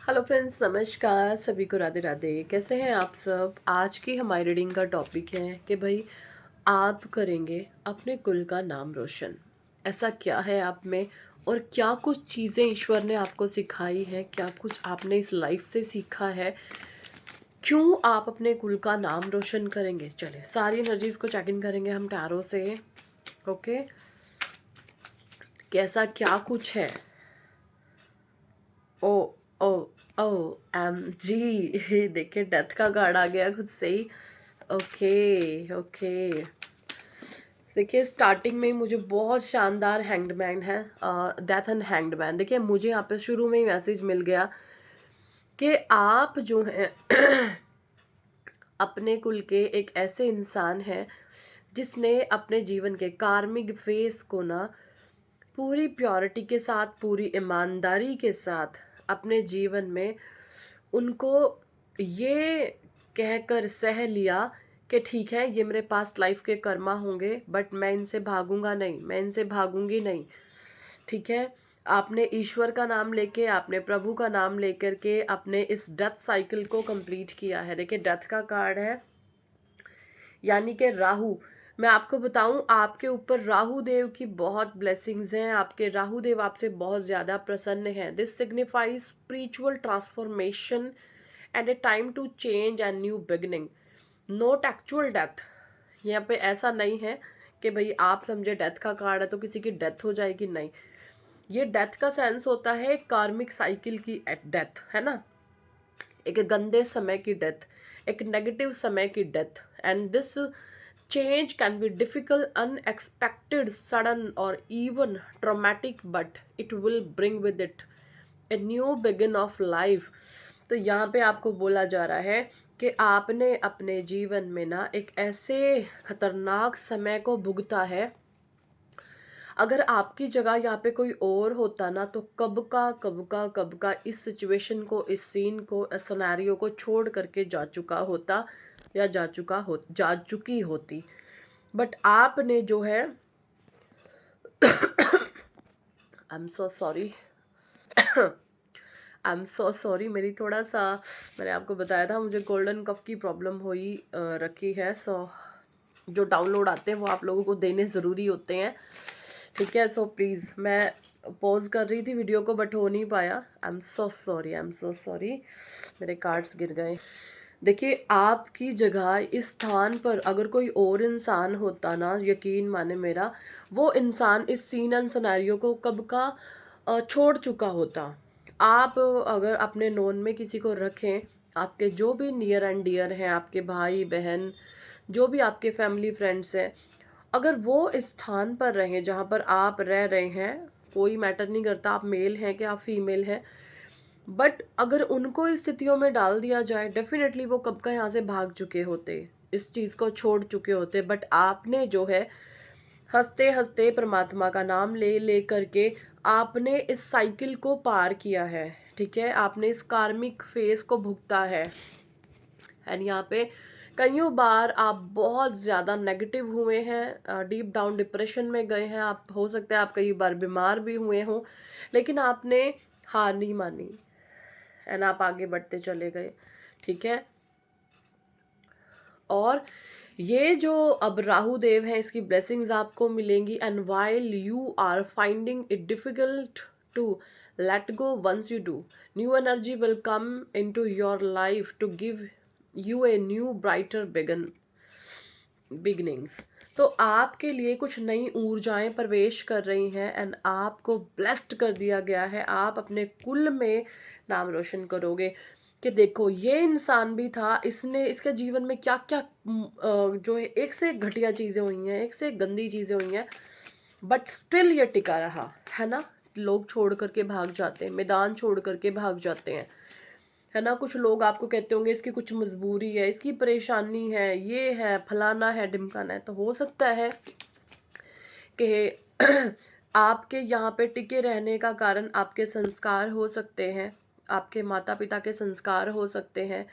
Hello friends, नमस्कार। सभी को राधे राधे। कैसे हैं आप सब? आज की हमारी रीडिंग का टॉपिक है कि भाई आप करेंगे अपने कुल का नाम रोशन। ऐसा क्या है आप में, और क्या कुछ चीज़ें ईश्वर ने आपको सिखाई है, क्या कुछ आपने इस लाइफ से सीखा है, क्यों आप अपने कुल का नाम रोशन करेंगे। चलिए सारी एनर्जीज को चेक इन करेंगे हम टैरो से। ओके, कैसा क्या कुछ है। ओ ओ ओ एम जी देखिए, डेथ का कार्ड आ गया खुद से ही। ओके ओके, देखिए स्टार्टिंग में ही मुझे बहुत शानदार हैंग्ड है, डेथ एंड हैंग्ड मैन। देखिए मुझे यहाँ पे शुरू में ही मैसेज मिल गया कि आप जो हैं अपने कुल के एक ऐसे इंसान हैं जिसने अपने जीवन के कार्मिक फेस को ना पूरी प्योरिटी के साथ, पूरी ईमानदारी के साथ अपने जीवन में उनको ये कहकर सह लिया कि ठीक है, ये मेरे पास्ट लाइफ के कर्मा होंगे, बट मैं इनसे भागूंगा नहीं, मैं इनसे भागूंगी नहीं। ठीक है, आपने ईश्वर का नाम लेके, आपने प्रभु का नाम लेकर के अपने इस डेथ साइकिल को कंप्लीट किया है। देखिए डेथ का कार्ड है, यानी कि राहु। मैं आपको बताऊं, आपके ऊपर राहु देव की बहुत ब्लेसिंग्स हैं। आपके राहु देव आपसे बहुत ज़्यादा प्रसन्न हैं। This signifies spiritual transformation and a time to change and new beginning, not actual death. यहाँ पे ऐसा नहीं है कि भाई आप समझे डेथ का कार्ड है तो किसी की डेथ हो जाएगी, नहीं। ये डेथ का सेंस होता है कार्मिक साइकिल की डेथ, है ना। एक गंदे समय की डेथ, एक नेगेटिव समय की death. And this change can be difficult, unexpected, sudden और even traumatic, but it will bring with it a new begin of life. तो यहाँ पे आपको बोला जा रहा है कि आपने अपने जीवन में ना एक ऐसे खतरनाक समय को भुगता है। अगर आपकी जगह यहाँ पे कोई और होता ना, तो कब का इस सिचुएशन को, इस सीन को, इस सिनेरियो को छोड़ करके जा चुका होता, या जा चुकी होती। बट आपने जो है I am so sorry I am so sorry, मेरी थोड़ा सा, मैंने आपको बताया था मुझे गोल्डन कफ की प्रॉब्लम हुई रखी है। सो जो डाउनलोड आते हैं वो आप लोगों को देने ज़रूरी होते हैं। ठीक है, सो प्लीज़, मैं पॉज कर रही थी वीडियो को बट हो नहीं पाया। I am so sorry, I am so sorry, मेरे कार्ड्स गिर गए। देखिए आपकी जगह इस स्थान पर अगर कोई और इंसान होता ना, यकीन माने मेरा, वो इंसान इस सीन एंड सिनेरियो को कब का छोड़ चुका होता। आप अगर अपने नोन में किसी को रखें, आपके जो भी नियर एंड डियर हैं, आपके भाई बहन, जो भी आपके फैमिली फ्रेंड्स हैं, अगर वो इस स्थान पर रहें जहाँ पर आप रह रहे हैं, कोई मैटर नहीं करता आप मेल हैं कि आप फीमेल हैं, बट अगर उनको इस स्थितियों में डाल दिया जाए, डेफिनेटली वो कब का यहाँ से भाग चुके होते, इस चीज़ को छोड़ चुके होते। बट आपने जो है हंसते हंसते परमात्मा का नाम ले ले करके आपने इस साइकिल को पार किया है। ठीक है, आपने इस कार्मिक फेस को भुगता है। एंड यहाँ पे कईयों बार आप बहुत ज़्यादा नेगेटिव हुए हैं, डीप डाउन डिप्रेशन में गए हैं आप, हो सकता है आप कई बार बीमार भी हुए हों, लेकिन आपने हार नहीं मानी एंड आप आगे बढ़ते चले गए। ठीक है, और ये जो अब राहु देव है, इसकी ब्लेसिंग्स आपको मिलेंगी। And while you are finding it difficult to let go, once you do, new energy will come into your life to give you a new brighter beginnings. तो आपके लिए कुछ नई ऊर्जाएं प्रवेश कर रही हैं एंड आपको ब्लेस्ड कर दिया गया है। आप अपने कुल में नाम रोशन करोगे कि देखो ये इंसान भी था, इसने, इसके जीवन में क्या क्या जो है एक से एक घटिया चीज़ें हुई हैं, एक से एक गंदी चीज़ें हुई हैं, बट स्टिल ये टिका रहा है ना। लोग छोड़ करके भाग जाते हैं, मैदान छोड़ करके भाग जाते हैं, है ना। कुछ लोग आपको कहते होंगे इसकी कुछ मजबूरी है, इसकी परेशानी है, ये है, फलाना है, ढिमकाना है। तो हो सकता है कि आपके यहाँ पे टिके रहने का कारण आपके संस्कार हो सकते हैं, आपके माता पिता के संस्कार हो सकते हैं,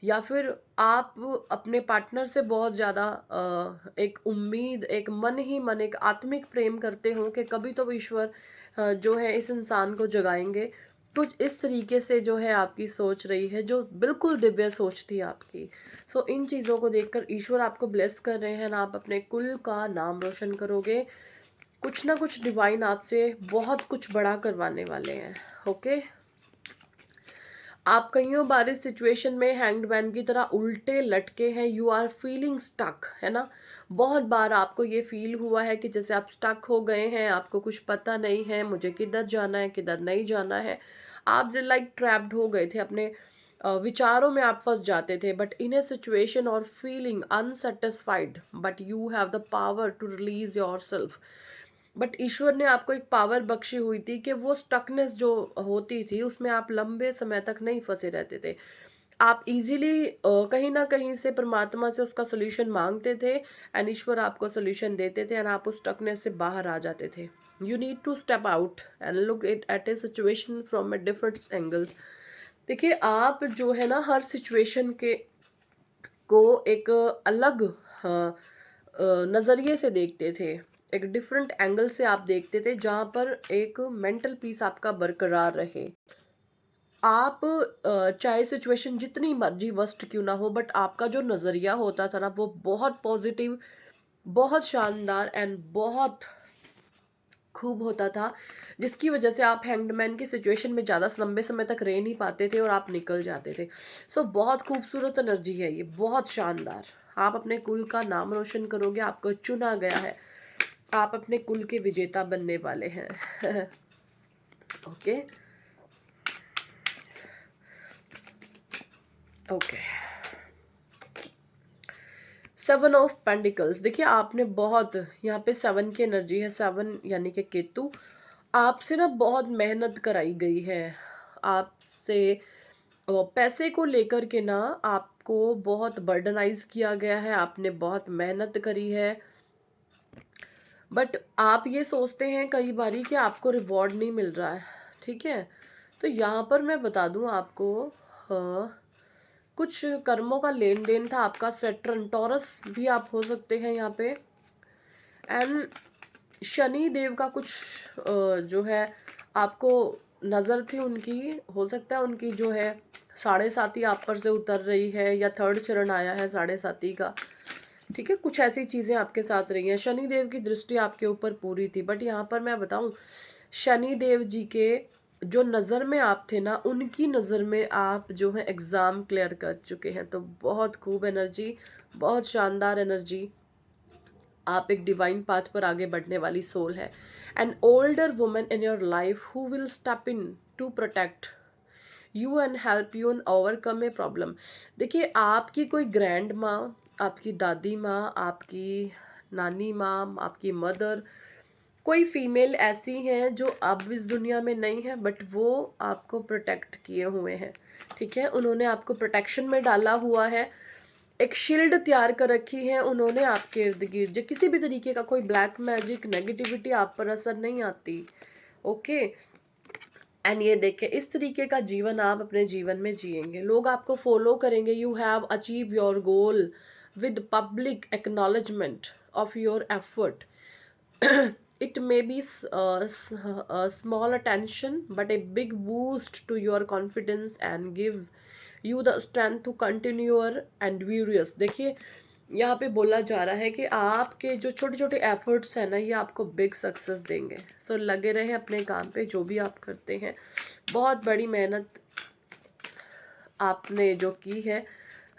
या फिर आप अपने पार्टनर से बहुत ज़्यादा एक उम्मीद, एक मन ही मन, एक आत्मिक प्रेम करते हो कि कभी तो ईश्वर जो है इस इंसान को जगाएंगे कुछ इस तरीके से जो है आपकी सोच रही है, जो बिल्कुल दिव्य सोच थी आपकी। सो इन चीज़ों को देखकर ईश्वर आपको ब्लेस कर रहे हैं ना, आप अपने कुल का नाम रोशन करोगे। कुछ ना कुछ डिवाइन आपसे बहुत कुछ बड़ा करवाने वाले हैं। ओके, आप कईयों बार इस सिचुएशन में हैंग्ड मैन की तरह उल्टे लटके हैं, यू आर फीलिंग स्टक, है ना? बहुत बार आपको ये फील हुआ है कि जैसे आप स्टक हो गए हैं, आपको कुछ पता नहीं है, मुझे किधर जाना है, किधर नहीं जाना है। आप लाइक ट्रैप्ड हो गए थे अपने विचारों में, आप फंस जाते थे, बट इन ए सिचुएशन और feeling unsatisfied, but you have the power to release yourself. But ईश्वर ने आपको एक पावर बख्शी हुई थी कि वो स्टकनेस जो होती थी उसमें आप लंबे समय तक नहीं फंसे रहते थे। आप इजीली कहीं ना कहीं से परमात्मा से उसका सोल्यूशन मांगते थे, एंड ईश्वर आपको सोल्यूशन देते थे, एंड आप उस स्टकनेस से बाहर आ जाते थे। You need to step out and look it at a situation from a different angles. देखिए, आप जो है ना, हर सिचुएशन के को एक अलग नज़रिए से देखते थे, एक डिफरेंट एंगल से आप देखते थे, जहाँ पर एक मेंटल पीस आपका बरकरार रहे। आप चाहे सिचुएशन जितनी मर्जी वर्स्ट क्यों ना हो, बट आपका जो नज़रिया होता था ना, वो बहुत पॉजिटिव, बहुत शानदार एंड बहुत खूब होता था, जिसकी वजह से आप हैंगमैन की सिचुएशन में ज़्यादा लंबे समय तक रह नहीं पाते थे और आप निकल जाते थे। सो बहुत खूबसूरत एनर्जी है ये, बहुत शानदार। आप अपने कुल का नाम रोशन करोगे, आपको चुना गया है, आप अपने कुल के विजेता बनने वाले हैं। Okay, okay. Seven of pentacles, देखिए आपने बहुत, यहाँ पे सेवन की एनर्जी है, सेवन यानी कि केतु। आपसे ना बहुत मेहनत कराई गई है, आपसे पैसे को लेकर के ना आपको बहुत बर्डनाइज किया गया है, आपने बहुत मेहनत करी है, बट आप ये सोचते हैं कई बारी कि आपको रिवॉर्ड नहीं मिल रहा है। ठीक है, तो यहाँ पर मैं बता दूं आपको, कुछ कर्मों का लेन देन था आपका। सेट्रन टॉरस भी आप हो सकते हैं यहाँ पे, एंड शनि देव का कुछ जो है आपको नज़र थी उनकी, हो सकता है उनकी जो है साढ़े साती आप पर से उतर रही है, या थर्ड चरण आया है साढ़े साती का। ठीक है, कुछ ऐसी चीज़ें आपके साथ रही हैं, शनि देव की दृष्टि आपके ऊपर पूरी थी। बट यहाँ पर मैं बताऊँ, शनि देव जी के जो नज़र में आप थे ना, उनकी नज़र में आप जो है एग्ज़ाम क्लियर कर चुके हैं। तो बहुत खूब एनर्जी, बहुत शानदार एनर्जी। आप एक डिवाइन पाथ पर आगे बढ़ने वाली सोल है। An older woman in your life who will step in to protect you and help you and overcome a problem. देखिए, आपकी कोई ग्रैंड माँ, आपकी दादी माँ, आपकी नानी माँ, आपकी मदर, कोई फीमेल ऐसी हैं जो अब इस दुनिया में नहीं है, बट वो आपको प्रोटेक्ट किए हुए हैं। ठीक है, उन्होंने आपको प्रोटेक्शन में डाला हुआ है, एक शील्ड तैयार कर रखी है उन्होंने आपके इर्द गिर्द, जो किसी भी तरीके का कोई ब्लैक मैजिक नेगेटिविटी आप पर असर नहीं आती। ओके, एंड ये देखें, इस तरीके का जीवन आप अपने जीवन में जिएंगे, लोग आपको फॉलो करेंगे। You have achieve your goal with public acknowledgement of your effort. It may be a small attention, but a big boost to your confidence and gives you the strength to continue your endeavors। देखिए, यहाँ पे बोला जा रहा है कि आपके जो छोटे छोटे एफर्ट्स हैं ना, ये आपको बिग सक्सेस देंगे। सो लगे रहें अपने काम पे, जो भी आप करते हैं। बहुत बड़ी मेहनत आपने जो की है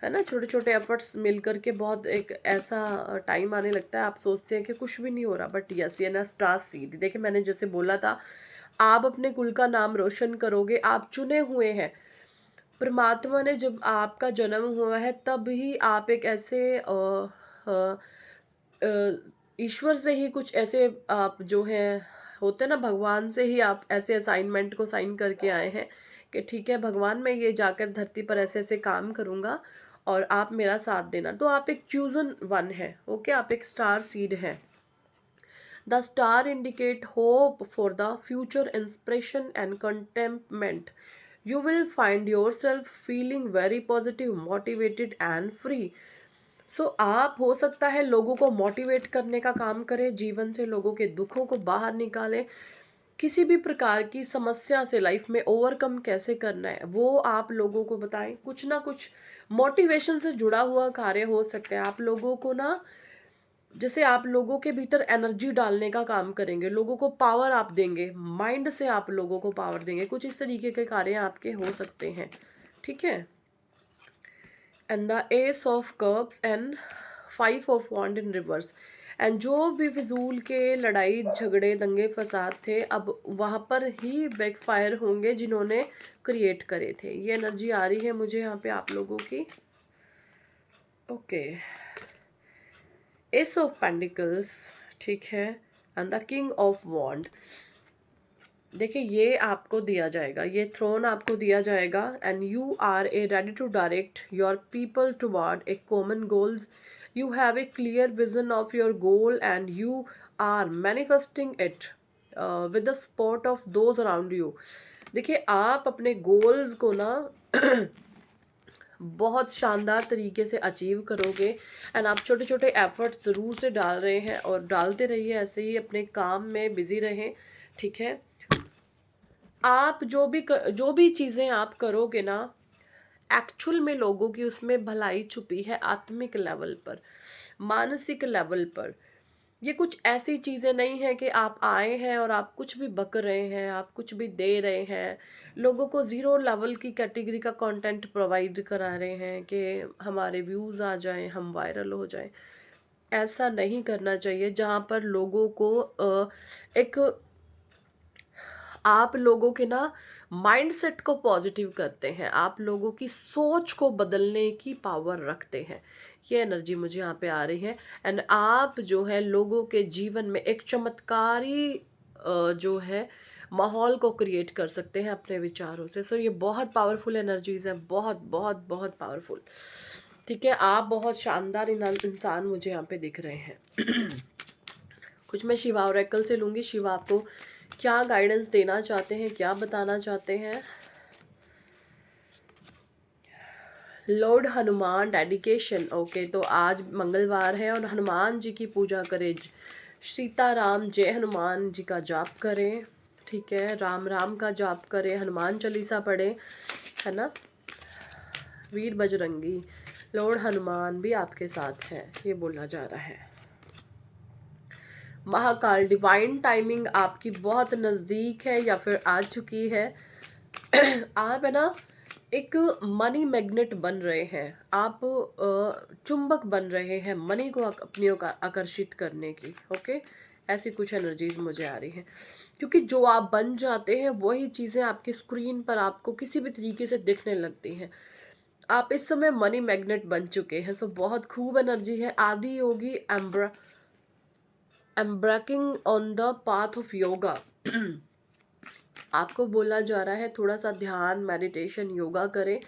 ना, छोटे छोटे एफर्ट्स मिल करके बहुत एक ऐसा टाइम आने लगता है, आप सोचते हैं कि कुछ भी नहीं हो रहा, बट यस, ये ना स्टार सीड। देखिए, मैंने जैसे बोला था, आप अपने कुल का नाम रोशन करोगे, आप चुने हुए हैं। परमात्मा ने जब आपका जन्म हुआ है, तब ही आप एक ऐसे अ, अ, ईश्वर से ही कुछ ऐसे आप जो हैं, होते हैं ना, भगवान से ही आप ऐसे असाइनमेंट को साइन करके आए हैं कि ठीक है भगवान, मैं ये जाकर धरती पर ऐसे ऐसे काम करूँगा और आप मेरा साथ देना। तो आप एक चूजन वन है। ओके, आप एक स्टार सीड हैं। The star indicate hope for the future, inspiration and contentment. You will find yourself feeling very positive, motivated and free. सो आप हो सकता है लोगों को मोटिवेट करने का काम करें, जीवन से लोगों के दुखों को बाहर निकालें, किसी भी प्रकार की समस्या से लाइफ में ओवरकम कैसे करना है वो आप लोगों को बताएं। कुछ ना कुछ मोटिवेशन से जुड़ा हुआ कार्य हो सकता है। आप लोगों को ना, जैसे आप लोगों के भीतर एनर्जी डालने का काम करेंगे, लोगों को पावर आप देंगे, माइंड से आप लोगों को पावर देंगे, कुछ इस तरीके के कार्य आपके हो सकते हैं। ठीक है। And the ace of cups and 5 of wand in reverse. And जो भी फिजूल के लड़ाई झगड़े दंगे फसाद थे, अब वहां पर ही बैकफायर होंगे जिन्होंने क्रिएट करे थे। ये एनर्जी आ रही है मुझे यहाँ पे आप लोगों की। ओके। एस ऑफ पेंटिकल्स, ठीक है, एंड द किंग ऑफ वॉन्ड। देखिए ये आपको दिया जाएगा, ये थ्रोन आपको दिया जाएगा। And you are a ready to direct your people toward a common goals. You have a clear vision of your goal and you are manifesting it with the support of those around you. देखिए आप अपने goals को ना बहुत शानदार तरीके से achieve करोगे। एंड आप छोटे छोटे एफर्ट्स ज़रूर से डाल रहे हैं और डालते रहिए, ऐसे ही अपने काम में बिजी रहें। ठीक है। आप जो भी चीज़ें आप करोगे ना, एक्चुअल में लोगों की उसमें भलाई छुपी है, आत्मिक लेवल पर, मानसिक लेवल पर। ये कुछ ऐसी चीज़ें नहीं है कि आप आए हैं और आप कुछ भी बक रहे हैं, आप कुछ भी दे रहे हैं, लोगों को ज़ीरो लेवल की कैटेगरी का कंटेंट प्रोवाइड करा रहे हैं कि हमारे व्यूज़ आ जाएं, हम वायरल हो जाएं। ऐसा नहीं करना चाहिए। जहाँ पर लोगों को एक आप लोगों के ना माइंडसेट को पॉजिटिव करते हैं, आप लोगों की सोच को बदलने की पावर रखते हैं। ये एनर्जी मुझे यहाँ पे आ रही है। एंड आप जो है लोगों के जीवन में एक चमत्कारी जो है माहौल को क्रिएट कर सकते हैं अपने विचारों से। सो ये बहुत पावरफुल एनर्जीज हैं, बहुत बहुत बहुत पावरफुल। ठीक है। आप बहुत शानदार इंसान मुझे यहाँ पे दिख रहे हैं। कुछ मैं शिवा ऑरेकल से लूंगी। शिवा आपको क्या गाइडेंस देना चाहते हैं, क्या बताना चाहते हैं? Lord Hanuman dedication. ओके, तो आज मंगलवार है और हनुमान जी की पूजा करें, सीताराम जय हनुमान जी का जाप करें। ठीक है। राम राम का जाप करें, हनुमान चालीसा पढ़ें, है ना। वीर बजरंगी, लॉर्ड हनुमान भी आपके साथ है, ये बोला जा रहा है। महाकाल, डिवाइन टाइमिंग आपकी बहुत नज़दीक है या फिर आ चुकी है। आप है ना एक मनी मैग्नेट बन रहे हैं, आप चुंबक बन रहे हैं मनी को अपनी ओर आकर्षित करने की। ओके, ऐसी कुछ एनर्जीज मुझे आ रही हैं, क्योंकि जो आप बन जाते हैं वही चीज़ें आपकी स्क्रीन पर आपको किसी भी तरीके से दिखने लगती हैं। आप इस समय मनी मैग्नेट बन चुके हैं। सो बहुत खूब एनर्जी है। Adi Yogi embarking on the path of yoga. आपको बोला जा रहा है थोड़ा सा ध्यान, मेडिटेशन, योगा करें,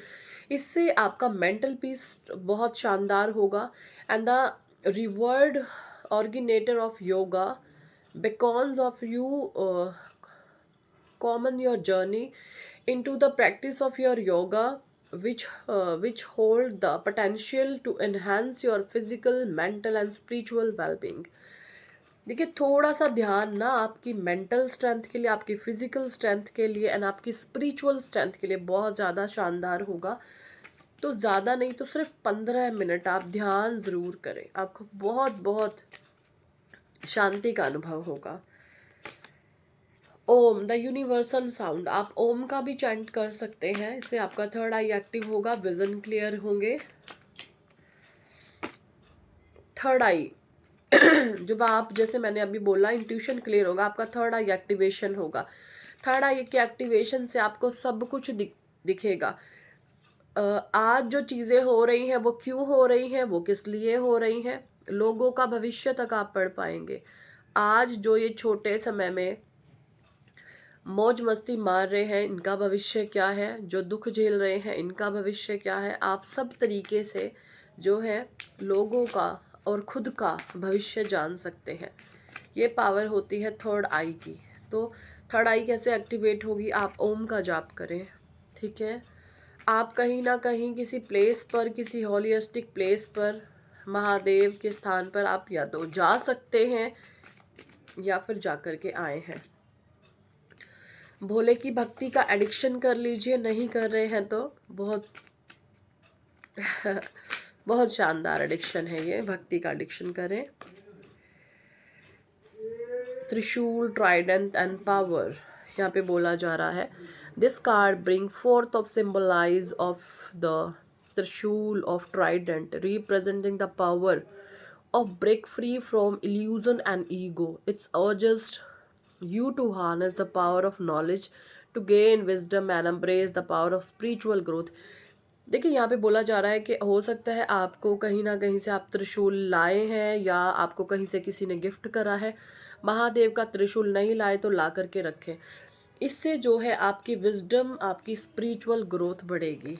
इससे आपका मेंटल पीस बहुत शानदार होगा। And the revered ऑर्गेनेटर of yoga because of you common your journey into the practice of your yoga, which hold the potential to enhance your physical, mental and spiritual well-being। देखिए थोड़ा सा ध्यान ना आपकी मेंटल स्ट्रेंथ के लिए, आपकी फिजिकल स्ट्रेंथ के लिए एंड आपकी स्पिरिचुअल स्ट्रेंथ के लिए बहुत ज़्यादा शानदार होगा। तो ज़्यादा नहीं तो सिर्फ 15 मिनट आप ध्यान ज़रूर करें, आपको बहुत बहुत शांति का अनुभव होगा। ओम द यूनिवर्सल साउंड, आप ओम का भी चैंट कर सकते हैं, इससे आपका थर्ड आई एक्टिव होगा, विजन क्लियर होंगे। थर्ड आई जब आप, जैसे मैंने अभी बोला, इंट्यूशन क्लियर होगा, आपका थर्ड आई एक्टिवेशन होगा। थर्ड आई के एक्टिवेशन से आपको सब कुछ दिखेगा। आज जो चीज़ें हो रही हैं वो क्यों हो रही हैं, वो किस लिए हो रही हैं, लोगों का भविष्य तक आप पढ़ पाएंगे। आज जो ये छोटे समय में मौज मस्ती मार रहे हैं, इनका भविष्य क्या है, जो दुख झेल रहे हैं इनका भविष्य क्या है, आप सब तरीके से जो है लोगों का और खुद का भविष्य जान सकते हैं। ये पावर होती है थर्ड आई की। तो थर्ड आई कैसे एक्टिवेट होगी? आप ओम का जाप करें। ठीक है। आप कहीं ना कहीं किसी प्लेस पर, किसी होलिस्टिक प्लेस पर, महादेव के स्थान पर आप या तो जा सकते हैं या फिर जा कर के आए हैं। भोले की भक्ति का एडिक्शन कर लीजिए, नहीं कर रहे हैं तो बहुत बहुत शानदार एडिक्शन है ये, भक्ति का एडिक्शन करें। त्रिशूल, ट्राइडेंट एंड पावर यहाँ पे बोला जा रहा है। This card bring forth of symbolise of the trishul of trident representing the power of break free from illusion and ego. It urges you to harness the power of knowledge, to gain wisdom and embrace the power of spiritual growth. देखिए यहाँ पे बोला जा रहा है कि हो सकता है आपको कहीं ना कहीं से आप त्रिशूल लाए हैं या आपको कहीं से किसी ने गिफ्ट करा है। महादेव का त्रिशूल नहीं लाए तो ला करके रखें, इससे जो है आपकी विजडम, आपकी स्पिरिचुअल ग्रोथ बढ़ेगी।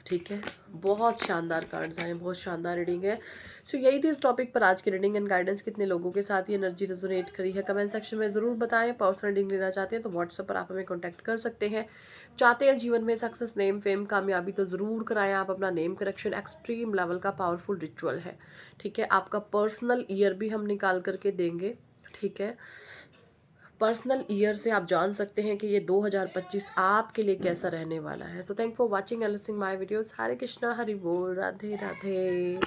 ठीक है, बहुत शानदार कार्ड्स आए, बहुत शानदार रीडिंग है। सो यही थी इस टॉपिक पर आज की रीडिंग एंड गाइडेंस। कितने लोगों के साथ ये एनर्जी रेजोनेट करी है कमेंट सेक्शन में ज़रूर बताएं। पर्सनल रीडिंग लेना चाहते हैं तो व्हाट्सएप पर आप हमें कॉन्टैक्ट कर सकते हैं। चाहते हैं जीवन में सक्सेस, नेम, फेम, कामयाबी, तो ज़रूर कराएं आप अपना नेम करेक्शन। एक्सट्रीम लेवल का पावरफुल रिचुअल है। ठीक है, आपका पर्सनल ईयर भी हम निकाल करके देंगे। ठीक है, पर्सनल ईयर से आप जान सकते हैं कि ये 2025 आपके लिए कैसा रहने वाला है। So thank for watching and listening my videos. Hare Krishna, Hari बोल, राधे राधे।